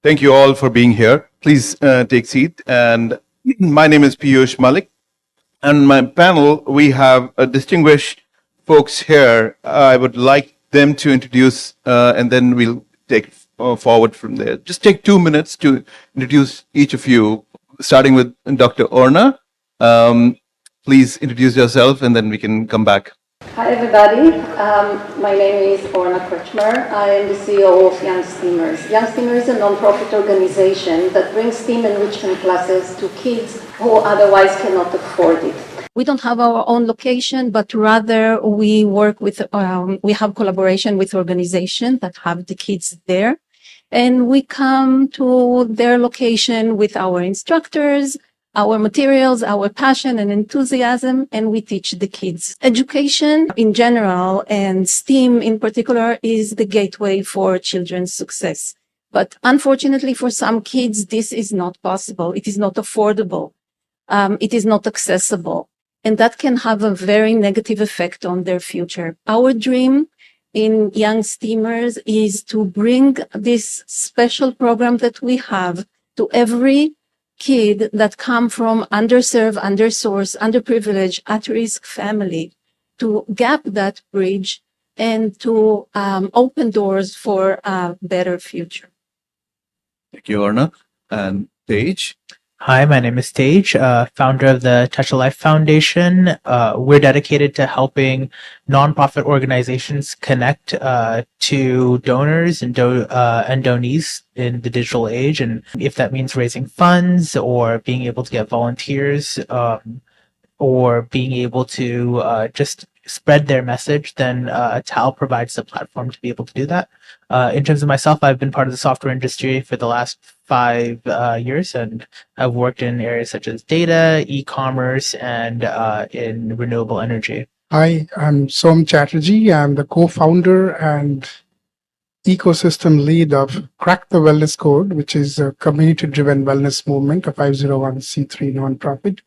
Thank you all for being here. Please take seat. And my name is Piyush, Malik. And my panel, we have distinguished folks here. I would like them to introduce, and then we'll take forward from there. Just take 2 minutes to introduce each of you, starting with Dr. Orna. Please introduce yourself, and then we can come back. Hi, everybody. My name is Orna Kretchmer. I am the CEO of Young Steamers. Young Steamers is a non-profit organization that brings STEAM enrichment classes to kids who otherwise cannot afford it. We don't have our own location, but rather we work with, we have collaboration with organizations that have the kids there. And we come to their location with our instructors, our materials, our passion and enthusiasm, and we teach the kids. Education in general and STEAM in particular is the gateway for children's success. But unfortunately for some kids, this is not possible. It is not affordable. It is not accessible. And that can have a very negative effect on their future. Our dream in Young Steamers is to bring this special program that we have to every kid that come from underserved, undersourced, underprivileged, at-risk family, to gap that bridge and to open doors for a better future. Thank you, Orna. And Tej. Hi, my name is Tej, founder of the Touch a Life Foundation. We're dedicated to helping nonprofit organizations connect to donors and donees in the digital age. And if that means raising funds or being able to get volunteers or being able to just spread their message, then TAL provides the platform to be able to do that. In terms of myself, I've been part of the software industry for the last 5 years, and I've worked in areas such as data, e-commerce, and in renewable energy. Hi, I'm Chatterjee. I'm the co-founder and ecosystem lead of Crack the Wellness Code, which is a community-driven wellness movement, a 501c3 nonprofit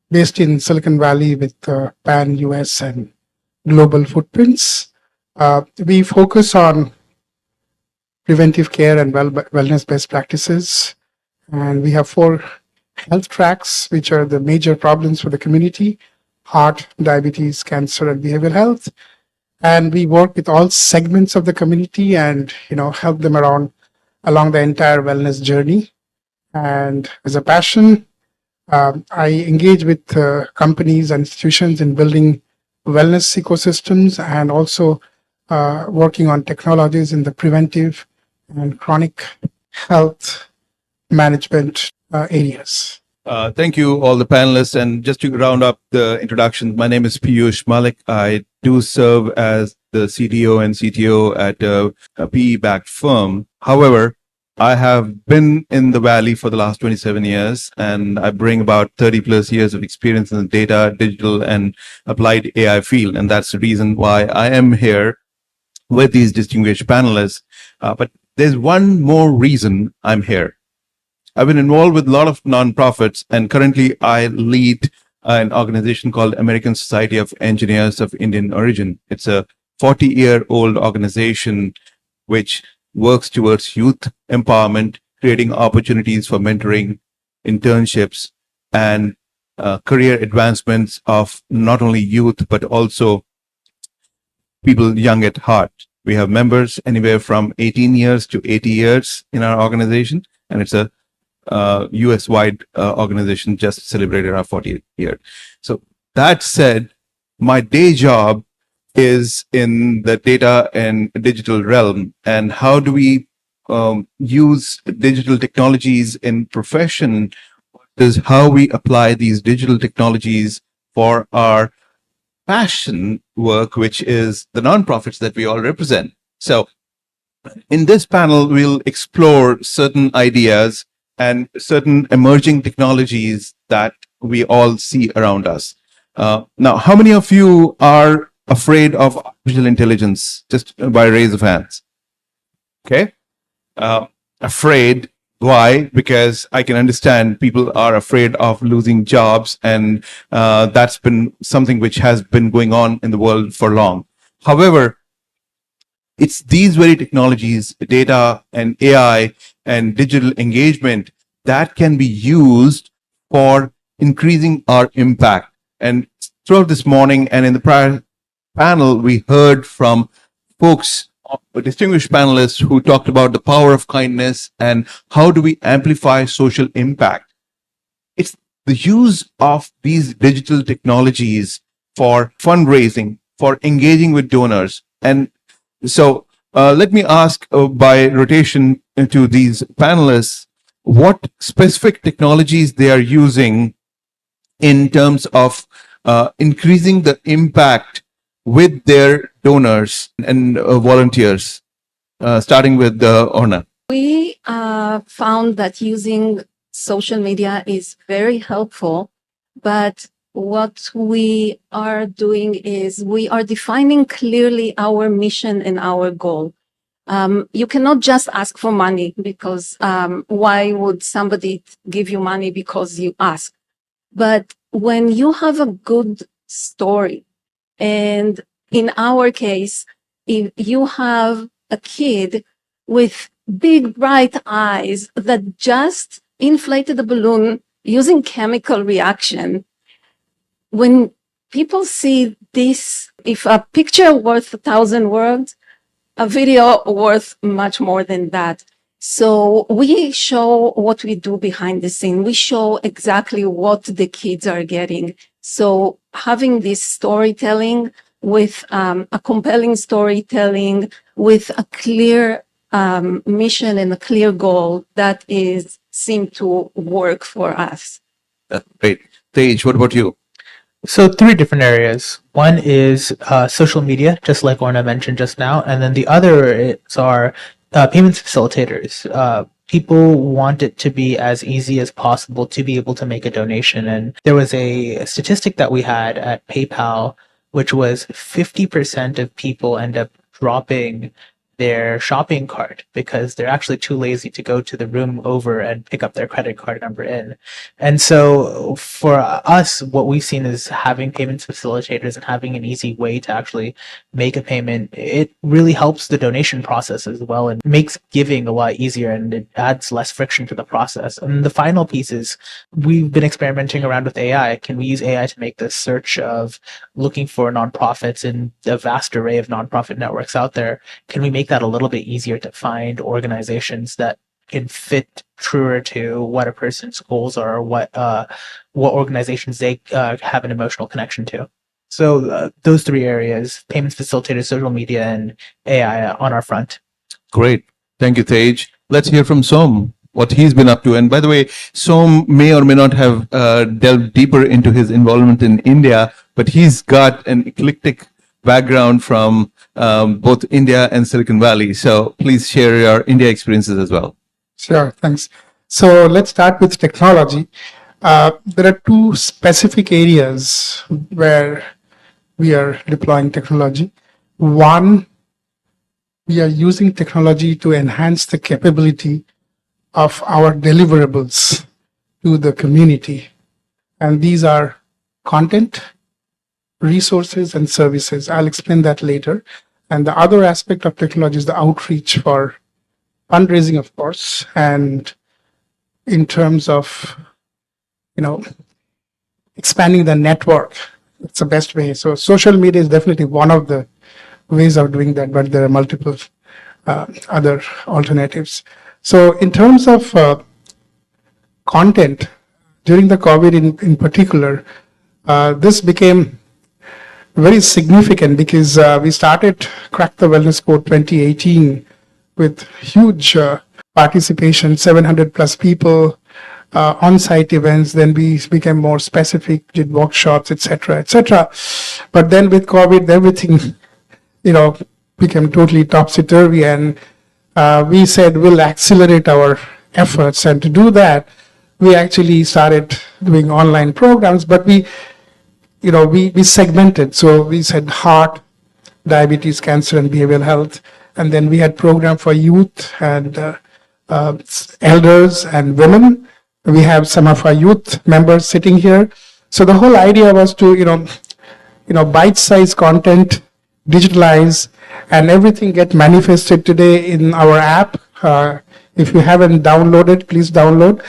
based in Silicon Valley with pan-US and global footprints. We focus on preventive care and wellness best practices. And we have 4 health tracks, which are the major problems for the community: heart, diabetes, cancer, and behavioral health. And we work with all segments of the community and, help them along the entire wellness journey. And as a passion, I engage with companies and institutions in building wellness ecosystems and also working on technologies in the preventive and chronic health management areas. Thank you, all the panelists. And just to round up the introduction, my name is Piyush Malik. I do serve as the CTO and CTO at a PE-backed firm. However, I have been in the Valley for the last 27 years, and I bring about 30 plus years of experience in the data, digital, and applied AI field. And that's the reason why I am here with these distinguished panelists. But there's one more reason I'm here. I've been involved with a lot of nonprofits, and currently I lead an organization called American Society of Engineers of Indian Origin. It's a 40-year-old organization which works towards youth empowerment, creating opportunities for mentoring, internships, and career advancements of not only youth, but also people young at heart. We have members anywhere from 18 years to 80 years in our organization, and it's a US-wide organization, just celebrated our 40th year. So that said, my day job is in the data and digital realm, and how do we use digital technologies in profession is how we apply these digital technologies for our passion work, which is the nonprofits that we all represent. So in this panel, we'll explore certain ideas and certain emerging technologies that we all see around us. Now, how many of you are afraid of artificial intelligence? Just by raise of hands. Okay. Afraid. Why? Because I can understand people are afraid of losing jobs, and that's been something which has been going on in the world for long. However, it's these very technologies, data and AI, and digital engagement that can be used for increasing our impact. And throughout this morning and in the prior panel, we heard from folks, distinguished panelists who talked about the power of kindness and how do we amplify social impact. It's the use of these digital technologies for fundraising, for engaging with donors. And so let me ask by rotation to these panelists, what specific technologies they are using in terms of increasing the impact with their donors and volunteers, starting with Orna. We found that using social media is very helpful, but what we are doing is we are defining clearly our mission and our goal. You cannot just ask for money because why would somebody give you money because you ask? But when you have a good story, and in our case, if you have a kid with big bright eyes that just inflated a balloon using chemical reaction, when people see this, if a picture worth 1,000 words, a video worth much more than that. So we show what we do behind the scene. We show exactly what the kids are getting. So having this storytelling with a compelling storytelling with a clear mission and a clear goal that is seem to work for us. Great. Tej, what about you? So 3 different areas. One is social media, just like Orna mentioned just now, and then the other are payments facilitators. People want it to be as easy as possible to be able to make a donation. And there was a statistic that we had at PayPal, which was 50% of people end up dropping their shopping cart because they're actually too lazy to go to the room over and pick up their credit card number in. And so for us, what we've seen is having payments facilitators and having an easy way to actually make a payment. It really helps the donation process as well and makes giving a lot easier, and it adds less friction to the process. And the final piece is we've been experimenting around with AI. Can we use AI to make the search of looking for nonprofits in the vast array of nonprofit networks out there? Can we make that a little bit easier to find organizations that can fit truer to what a person's goals are, or what organizations they have an emotional connection to? So those 3 areas: payments facilitators, social media, and AI on our front. Great. Thank you, Tej. Let's hear from Som, what he's been up to. And by the way, Som may or may not have delved deeper into his involvement in India, but he's got an eclectic background from both India and Silicon Valley. So please share your India experiences as well. Sure, thanks. So let's start with technology. There are 2 specific areas where we are deploying technology. One, we are using technology to enhance the capability of our deliverables to the community. And these are content, resources, and services. I'll explain that later. And the other aspect of technology is the outreach for fundraising, of course, and in terms of, expanding the network. It's the best way. So social media is definitely one of the ways of doing that, but there are multiple other alternatives. So in terms of content, during the COVID in particular, this became very significant because we started Crack the Wellness Code 2018 with huge participation, 700 plus people, on-site events. Then we became more specific, did workshops, etc., etc. But then with COVID, everything, became totally topsy-turvy, and we said we'll accelerate our efforts. And to do that, we actually started doing online programs, but we segmented. So we said heart, diabetes, cancer, and behavioral health. And then we had program for youth and elders and women. We have some of our youth members sitting here. So the whole idea was to, bite-sized content, digitalize, and everything get manifested today in our app, If you haven't downloaded, please download.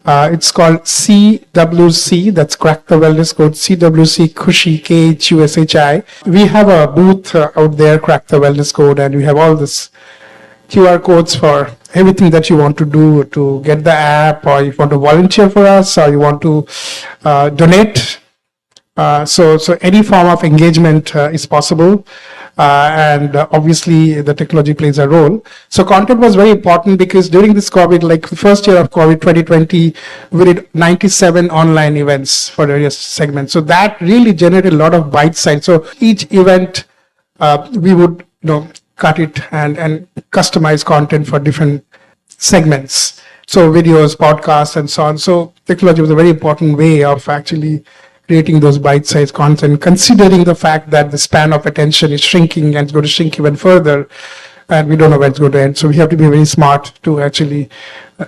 It's called CWC, that's Crack the Wellness Code, CWC Khushi, KHUSHI. We have a booth out there, Crack the Wellness Code, and we have all this QR codes for everything that you want to do to get the app, or you want to volunteer for us, or you want to donate. So any form of engagement is possible. And obviously the technology plays a role. So content was very important because during this COVID, like the first year of COVID 2020, we did 97 online events for various segments. So that really generated a lot of bite size. So each event, we would, cut it and customize content for different segments. So videos, podcasts, and so on. So technology was a very important way of actually creating those bite-sized content, considering the fact that the span of attention is shrinking and it's going to shrink even further, and we don't know when it's going to end. So we have to be very smart to actually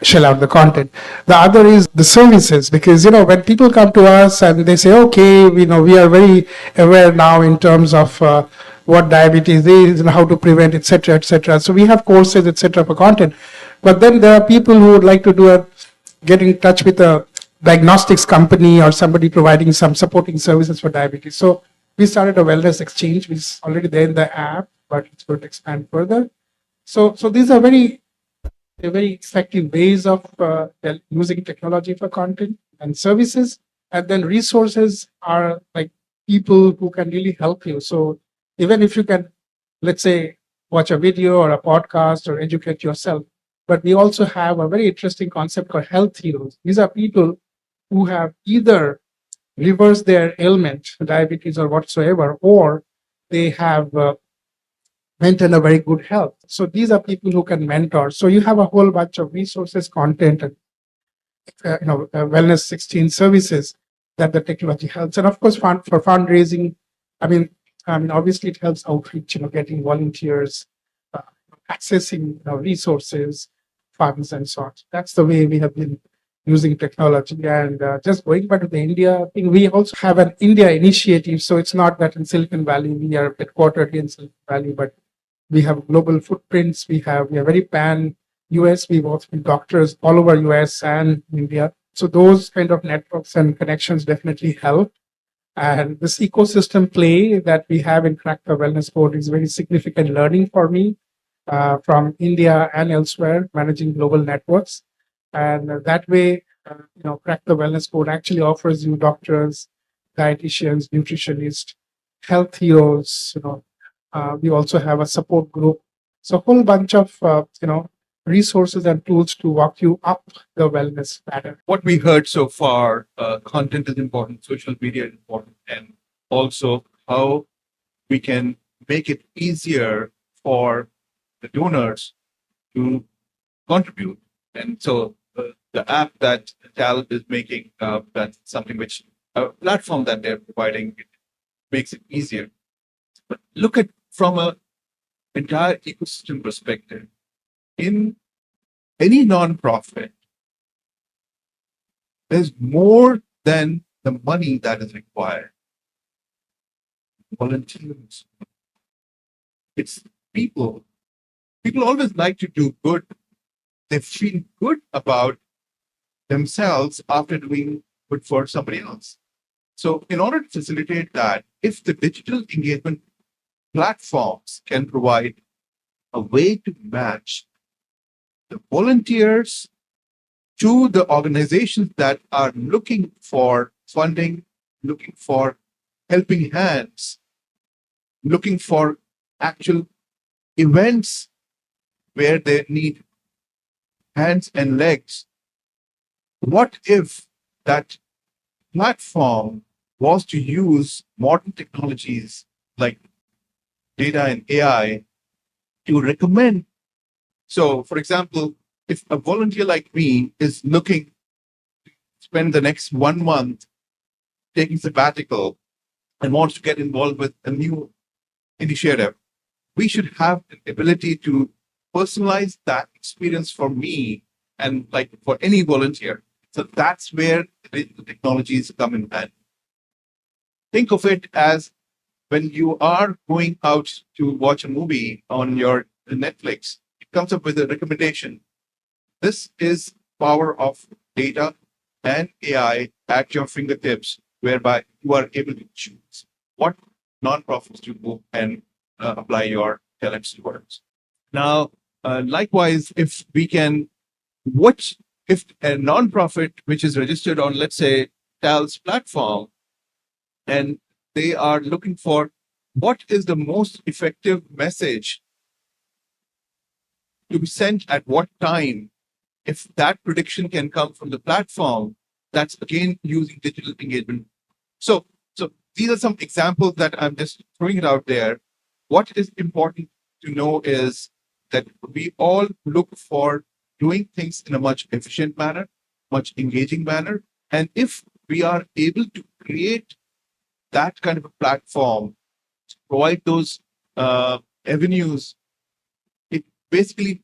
shell out the content. The other is the services, because when people come to us and they say, okay, we are very aware now in terms of what diabetes is and how to prevent, etc., etc. So we have courses, etc., for content. But then there are people who would like to get in touch with a diagnostics company or somebody providing some supporting services for diabetes. So we started a wellness exchange, which is already there in the app, but it's going to expand further. So these are very effective ways of using technology for content and services. And then resources are like people who can really help you. So even if you can, let's say, watch a video or a podcast or educate yourself, but we also have a very interesting concept called health heroes. These are people who have either reversed their ailment, diabetes or whatsoever, or they have maintained a very good health. So these are people who can mentor. So you have a whole bunch of resources, content, and wellness 16 services that the technology helps. And of course, for fundraising, I mean, obviously it helps outreach, getting volunteers, accessing resources, funds, and so on. That's the way we have been using technology. And just going back to the India thing, we also have an India initiative. So it's not that in Silicon Valley, we are headquartered in Silicon Valley, but we have global footprints. We are very pan-US. We work with doctors all over US and India. So those kind of networks and connections definitely help. And this ecosystem play that we have in Crack the Wellness Code is very significant learning for me from India and elsewhere, managing global networks. And that way, Crack the Wellness Code actually offers you doctors, dietitians, nutritionists, health heroes. We also have a support group. So a whole bunch of, resources and tools to walk you up the wellness ladder. What we heard so far, content is important, social media is important, and also how we can make it easier for the donors to contribute. And so the app that TAL is making, that's something which a platform that they're providing, it makes it easier. But look at from a entire ecosystem perspective. In any nonprofit, there's more than the money that is required. Volunteers. It's people. People always like to do good. They feel good about themselves after doing good for somebody else. So in order to facilitate that, if the digital engagement platforms can provide a way to match the volunteers to the organizations that are looking for funding, looking for helping hands, looking for actual events where they need hands and legs. What if that platform was to use modern technologies like data and AI to recommend? So, for example, if a volunteer like me is looking to spend the next 1 month taking sabbatical and wants to get involved with a new initiative, we should have an ability to personalize that experience for me and like for any volunteer. So that's where the technologies come in hand. Think of it as when you are going out to watch a movie on your Netflix, it comes up with a recommendation. this is power of data and AI at your fingertips, whereby you are able to choose what nonprofits to go and apply your talents towards. Now, likewise, if we can watch, if a nonprofit which is registered on, let's say, TAL's platform, and they are looking for what is the most effective message to be sent at what time, if that prediction can come from the platform, that's again using digital engagement. So these are some examples that I'm just throwing it out there. What is important to know is that we all look for doing things in a much efficient manner, much engaging manner. And if we are able to create that kind of a platform, provide those avenues, it basically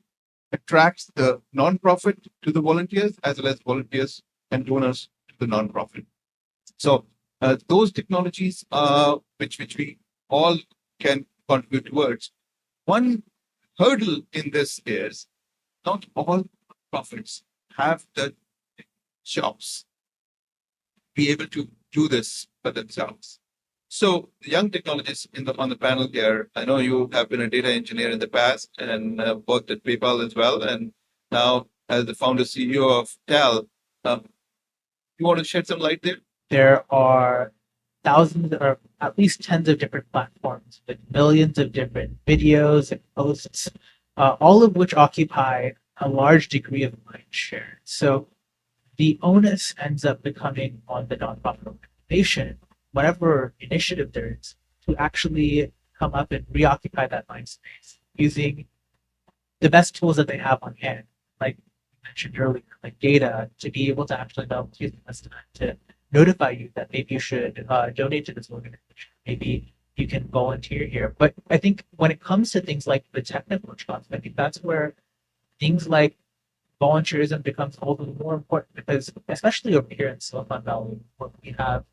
attracts the nonprofit to the volunteers as well as volunteers and donors to the nonprofit. So those technologies which we all can contribute towards. One hurdle in this is not all profits have the jobs be able to do this for themselves. So the young technologists on the panel here, I know you have been a data engineer in the past and worked at PayPal as well, and now as the founder CEO of TAL, you want to shed some light there? There are thousands or at least tens of different platforms with millions of different videos and posts, all of which occupy a large degree of mind share. So the onus ends up becoming on the nonprofit organization, whatever initiative there is, to actually come up and reoccupy that mind space using the best tools that they have on hand, like you mentioned earlier, like data, to be able to actually know use this time to notify you that maybe you should donate to this organization. Maybe you can volunteer here. But I think when it comes to things like the technical jobs, I think that's where things like volunteerism becomes all the more important, because especially over here in Silicon Valley, what we have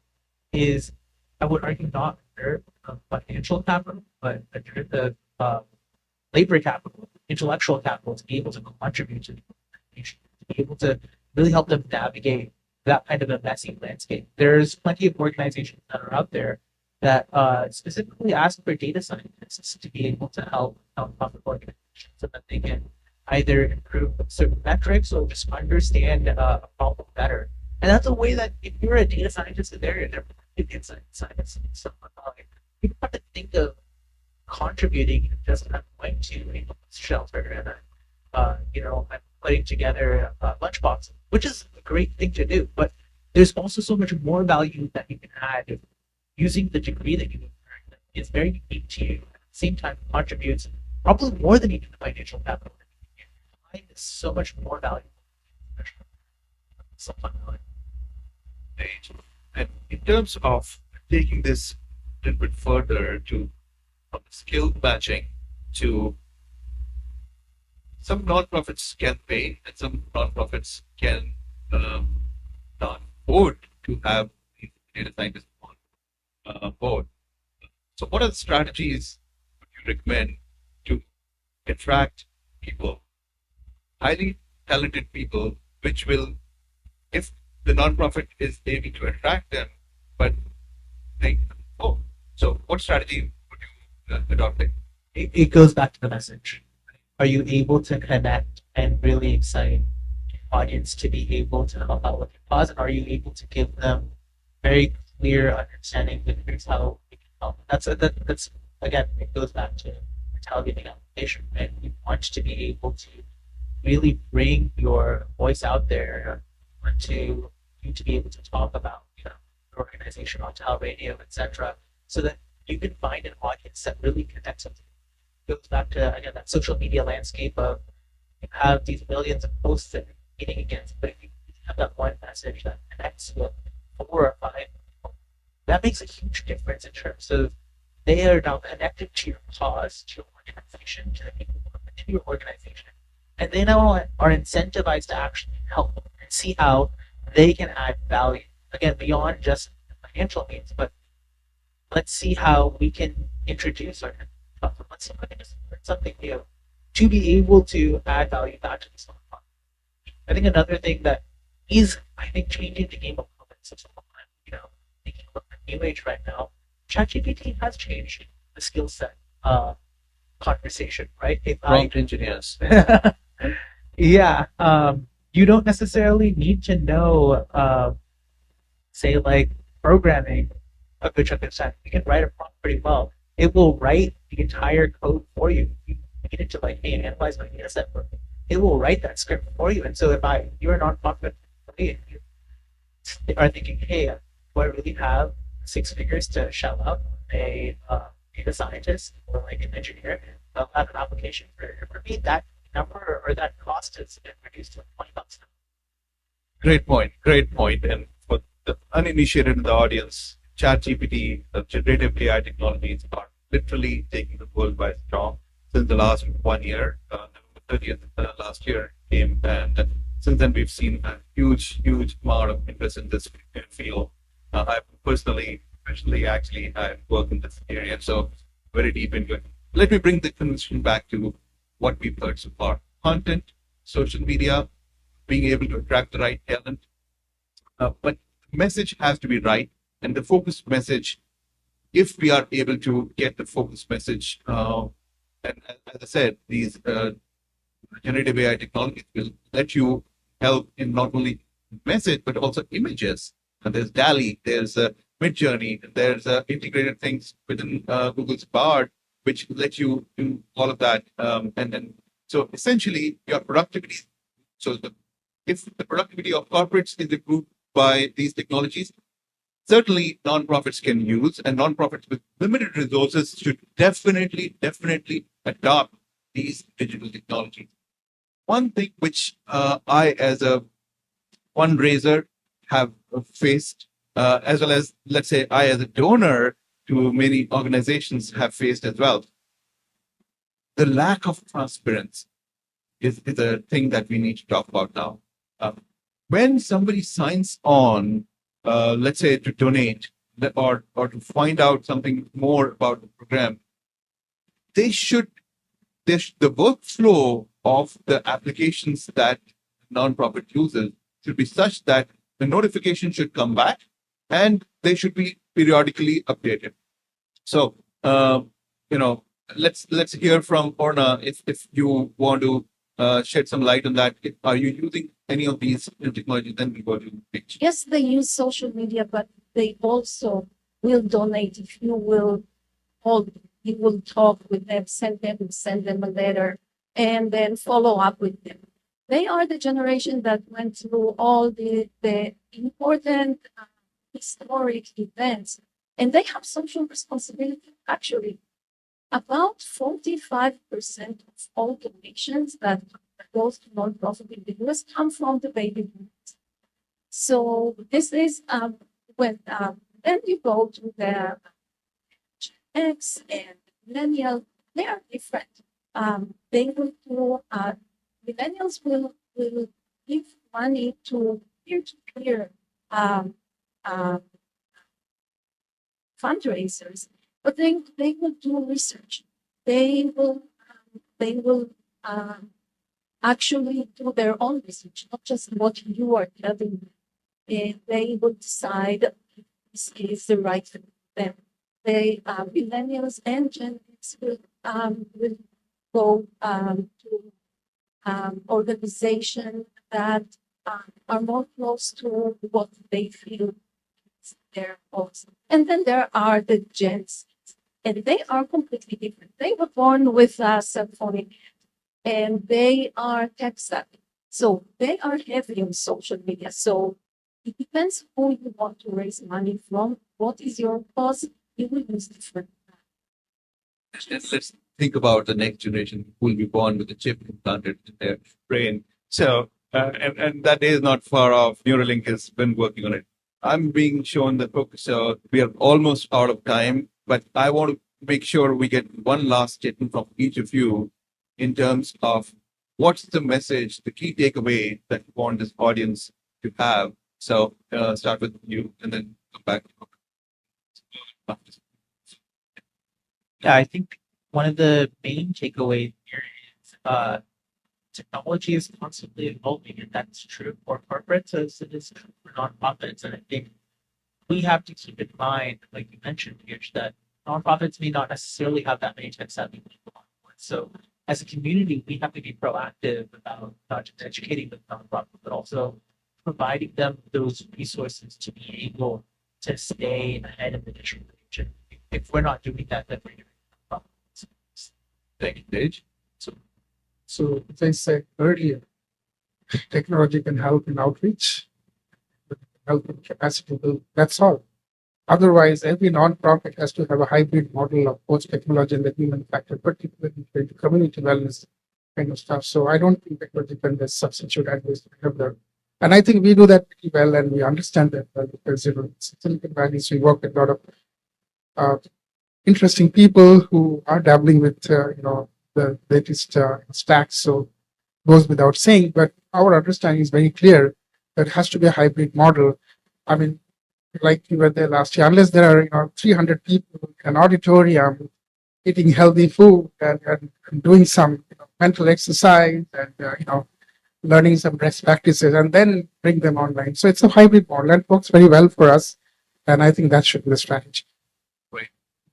is, I would argue, not under financial capital, but under the labor capital, intellectual capital, to be able to contribute to the organization, to be able to really help them navigate that kind of a messy landscape. There's plenty of organizations that are out there that specifically ask for data scientists to be able to help nonprofit organizations so that they can either improve certain metrics or just understand a problem better. And that's a way that if you're a data scientist in there, they're data scientists in someone, you have to think of contributing just not going to a shelter and I'm putting together a lunchbox, which is a great thing to do. But there's also so much more value that you can add using the degree that you earned. It's very unique to you. At the same time, contributes probably more than even the financial capital. Time is so much more valuable. And in terms of taking this a little bit further to skill matching, to some nonprofits can pay and some nonprofits can not afford to have data scientists on board. So what are the strategies would you recommend to attract people, highly talented people, which will, if the nonprofit is able to attract them, but they, so what strategy would you adopt? It goes back to the message. Are you able to connect and really excite your audience to be able to help out with your cause? And are you able to give them very clear understanding that here's how we can help? That's again, it goes back to the TALGiving application, right? You want to be able to really bring your voice out there. You want you to be able to talk about your organization on TAL radio, etc., so that you can find an audience that really connects with you. It goes back to, again, that social media landscape of you have these millions of posts that you're competing against, but if you have that one message that connects with 4 or 5 people, that makes a huge difference in terms of they are now connected to your cause, to your organization, to the people who are within your organization, and they now are incentivized to actually help them and see how they can add value. Again, beyond just the financial means, but let's see how we can introduce our let's see if we can just learn something new to be able to add value back to this nonprofit. I think another thing that is, I think, changing the game of comments is, thinking about the new age right now, ChatGPT has changed the skill set conversation, right? If Prompt engineers. yeah, you don't necessarily need to know, say, like programming a good chunk of the time. You can write a prompt pretty well. It will write the entire code for you. You need it to like, hey, analyze my data set for me. It will write that script for you. And so if you're a nonprofit and you are thinking, hey, do I really have 6 figures to shell out a data scientist or like an engineer? They'll have an application for me. That number or that cost has been reduced to $20 now. Great point. Great point. And for the uninitiated in the audience, ChatGPT, the generative AI technologies are literally taking the world by storm since the last 1 year. November 30th last year came, and since then we've seen a huge amount of interest in this field. I personally, professionally, actually, I work in this area, so very deep into it. Let me bring the conversation back to what we've heard so far: content, social media, being able to attract the right talent. But the message has to be right, and the focused message, if we are able to get the focused message, and as I said, these generative AI technologies will let you help in not only message, but also images. And there's DALI, there's Midjourney, there's integrated things within Google's Bard, which let you do all of that. And so essentially, your productivity, if the productivity of corporates is improved by these technologies, certainly nonprofits can use, and nonprofits with limited resources should definitely adopt these digital technologies. One thing which I, as a fundraiser, have faced, as well as, let's say, I, as a donor to many organizations, have faced as well, the lack of transparency is a thing that we need to talk about now. When somebody signs on, let's say, to donate or to find out something more about the program, the workflow of the applications that nonprofit uses should be such that the notification should come back and they should be periodically updated. So, let's hear from Orna if you want to shed some light on that. Are you using any of these technologies? Then we go to picture. Yes, they use social media, but they also will donate if you will hold, you will talk with them, send them a letter, and then follow up with them. They are the generation that went through all the important historic events, and they have social responsibility. Actually, about 45% of all donations that goes to nonprofit in the US come from the baby boomers. So this is when then you go to the Gen X and millennial, they are different. They will do millennials will give money to peer-to-peer fundraisers, but they will do research. They will actually do their own research, not just what you are telling them. And they will decide if this is the right thing for them. They millennials and Gen X will go to organizations that are more close to what they feel is their cause. And then there are the Gen Z, and they are completely different. They were born with a cell phone, and they are tech savvy. So they are heavy on social media. So it depends who you want to raise money from. What is your cause? You will use different. Let's think about the next generation who will be born with a chip implanted in their brain. So, and that day is not far off. Neuralink has been working on it. I'm being shown the book, so we are almost out of time, but I want to make sure we get one last statement from each of you in terms of what's the message, the key takeaway that you want this audience to have. So start with you and then come back. Yeah, I think one of the main takeaways here is technology is constantly evolving, and that's true for corporates as it is true for nonprofits. And I think we have to keep in mind, like you mentioned, Piyush, that nonprofits may not necessarily have that many tech-savvy people on board. So as a community, we have to be proactive about not just educating the nonprofit, but also providing them those resources to be able to stay ahead of the digital age. If we're not doing that, then we're doing nonprofits. Thank you, Tej. So as I said earlier, technology can help in outreach, but it can help in capacity build. That's all. Otherwise, every nonprofit has to have a hybrid model of both technology and the human factor, particularly into community wellness kind of stuff. So I don't think technology can just substitute advice. And I think we do that pretty well, and we understand that well because it's Silicon Valley, so we work with a lot of interesting people who are dabbling with the latest stacks. So goes without saying, but our understanding is very clear that it has to be a hybrid model. I mean, like you were there last year, unless there are 300 people in an auditorium eating healthy food and doing some mental exercise and learning some best practices and then bring them online. So it's a hybrid model and works very well for us. And I think that should be the strategy. Great.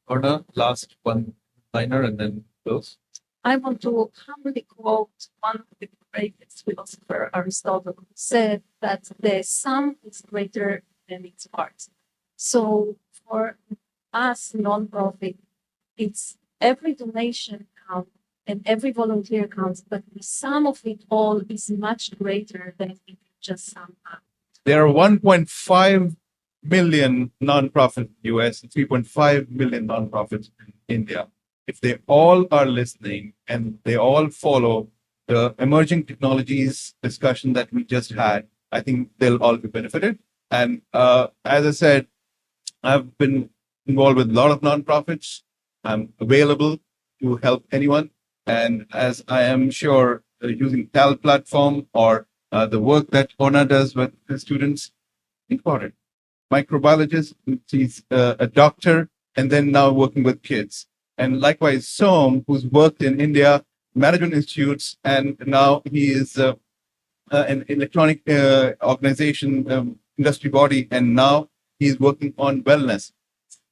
Orna, last one liner and then close. I want to humbly quote one of the greatest philosopher, Aristotle, who said that the sum is greater than its parts. So for us, nonprofit, it's every donation counts and every volunteer counts, but the sum of it all is much greater than if you just sum up. There are 1.5 million nonprofits in the US, 3.5 million nonprofits in India. If they all are listening and they all follow the emerging technologies discussion that we just had, I think they'll all be benefited. And as I said, I've been involved with a lot of nonprofits. I'm available to help anyone. And as I am sure using TAL platform or the work that Orna does with the students, think about it. Microbiologist, she's a doctor, and then now working with kids. And likewise, Som, who's worked in India, management institutes, and now he is an electronic organization, industry body, and now he's working on wellness.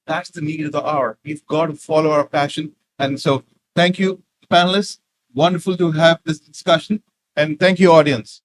That's the need of the hour. We've got to follow our passion. And so thank you, panelists. Wonderful to have this discussion. And thank you, audience.